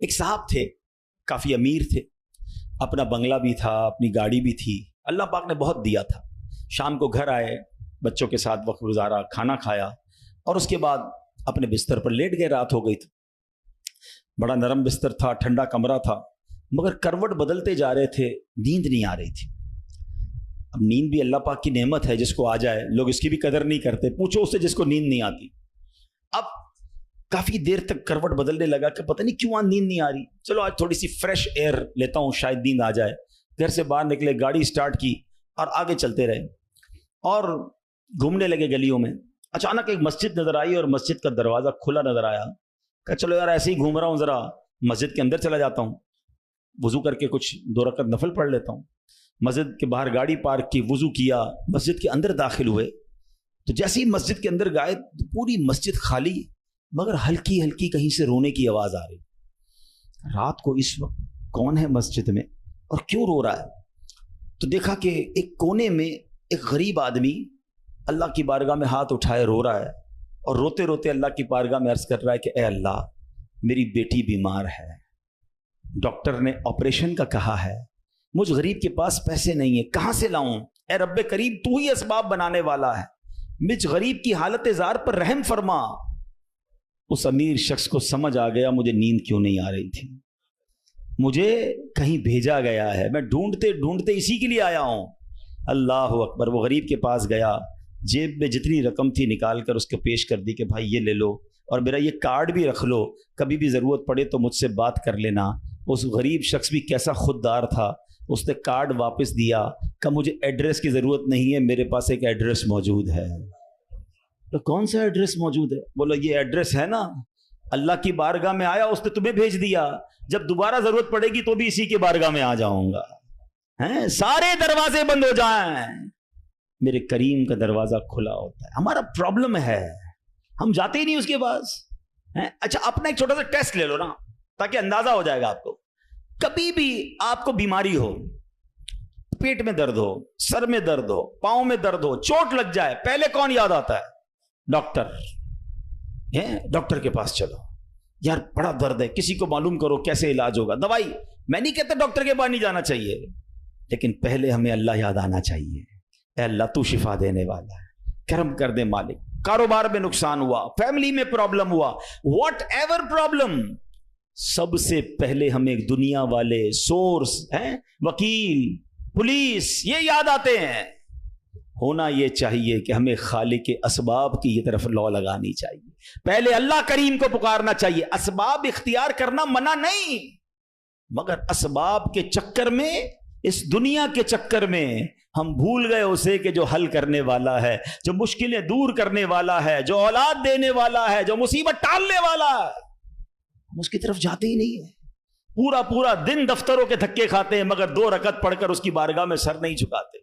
ایک صاحب تھے، کافی امیر تھے، اپنا بنگلہ بھی تھا، اپنی گاڑی بھی تھی، اللہ پاک نے بہت دیا تھا. شام کو گھر آئے، بچوں کے ساتھ وقت گزارا، کھانا کھایا اور اس کے بعد اپنے بستر پر لیٹ گئے. رات ہو گئی تھی، بڑا نرم بستر تھا، ٹھنڈا کمرہ تھا، مگر کروٹ بدلتے جا رہے تھے، نیند نہیں آ رہی تھی. اب نیند بھی اللہ پاک کی نعمت ہے، جس کو آ جائے لوگ اس کی بھی قدر نہیں کرتے. پوچھو اس سے جس کو نیند نہیں آتی. اب کافی دیر تک کروٹ بدلنے لگا کہ پتہ نہیں کیوں نیند نہیں آ رہی، چلو آج تھوڑی سی فریش ایئر لیتا ہوں، شاید نیند آ جائے. گھر سے باہر نکلے، گاڑی اسٹارٹ کی اور آگے چلتے رہے اور گھومنے لگے گلیوں میں. اچانک ایک مسجد نظر آئی اور مسجد کا دروازہ کھلا نظر آیا. کہ چلو یار ایسے ہی گھوم رہا ہوں، ذرا مسجد کے اندر چلا جاتا ہوں، وضو کر کے کچھ 2 رکعت نفل پڑھ لیتا ہوں. مسجد کے باہر گاڑی پارک کی، وضو کیا، مسجد کے اندر داخل ہوئے تو جیسے ہی مسجد کے اندر گئے پوری مسجد خالی، مگر ہلکی ہلکی کہیں سے رونے کی آواز آ رہی. رات کو اس وقت کون ہے مسجد میں اور کیوں رو رہا ہے؟ تو دیکھا کہ ایک کونے میں ایک غریب آدمی اللہ کی بارگاہ میں ہاتھ اٹھائے رو رہا ہے اور روتے روتے اللہ کی بارگاہ میں عرض کر رہا ہے کہ اے اللہ، میری بیٹی بیمار ہے، ڈاکٹر نے آپریشن کا کہا ہے، مجھ غریب کے پاس پیسے نہیں ہیں، کہاں سے لاؤں؟ اے رب کریم، تو ہی اسباب بنانے والا ہے، مجھ غریب کی حالت زار پر رحم فرما. اس امیر شخص کو سمجھ آ گیا مجھے نیند کیوں نہیں آ رہی تھی، مجھے کہیں بھیجا گیا ہے، میں ڈھونڈتے ڈھونڈتے اسی کے لیے آیا ہوں. اللہ اکبر. وہ غریب کے پاس گیا، جیب میں جتنی رقم تھی نکال کر اس کو پیش کر دی کہ بھائی یہ لے لو اور میرا یہ کارڈ بھی رکھ لو، کبھی بھی ضرورت پڑے تو مجھ سے بات کر لینا. اس غریب شخص بھی کیسا خوددار تھا، اس نے کارڈ واپس دیا کہ مجھے ایڈریس کی ضرورت نہیں ہے، میرے پاس ایک ایڈریس موجود ہے. تو کون سا ایڈریس موجود ہے؟ بولو یہ ایڈریس ہے نا، اللہ کی بارگاہ میں آیا، اس نے تمہیں بھیج دیا، جب دوبارہ ضرورت پڑے گی تو بھی اسی کی بارگاہ میں آ جاؤں گا. سارے دروازے بند ہو جائیں، میرے کریم کا دروازہ کھلا ہوتا ہے. ہمارا پرابلم ہے ہم جاتے ہی نہیں اس کے پاس. اچھا اپنا ایک چھوٹا سا ٹیسٹ لے لو نا، تاکہ اندازہ ہو جائے گا آپ کو. کبھی بھی آپ کو بیماری ہو، پیٹ میں درد ہو، سر میں درد ہو، پاؤں میں درد ہو، چوٹ لگ جائے، پہلے کون یاد آتا ہے؟ ڈاکٹر. ڈاکٹر کے پاس چلو، یار بڑا درد ہے، کسی کو معلوم کرو کیسے علاج ہوگا، دوائی. میں نہیں کہتا ڈاکٹر کے پاس نہیں جانا چاہیے، لیکن پہلے ہمیں اللہ یاد آنا چاہیے. اے اللہ تو شفا دینے والا ہے، کرم کر دے مالک. کاروبار میں نقصان ہوا، فیملی میں پرابلم ہوا، واٹ ایور پرابلم، سب سے پہلے ہمیں دنیا والے، سورس وکیل، پولیس، یہ یاد آتے ہیں. ہونا یہ چاہیے کہ ہمیں خالق کے اسباب کی یہ طرف لو لگانی چاہیے، پہلے اللہ کریم کو پکارنا چاہیے. اسباب اختیار کرنا منع نہیں، مگر اسباب کے چکر میں، اس دنیا کے چکر میں ہم بھول گئے اسے کہ جو حل کرنے والا ہے، جو مشکلیں دور کرنے والا ہے، جو اولاد دینے والا ہے، جو مصیبت ٹالنے والا ہے. ہم اس کی طرف جاتے ہی نہیں ہیں. پورا دن دفتروں کے دھکے کھاتے ہیں، مگر 2 رکعت پڑھ کر اس کی بارگاہ میں سر نہیں جھکاتے.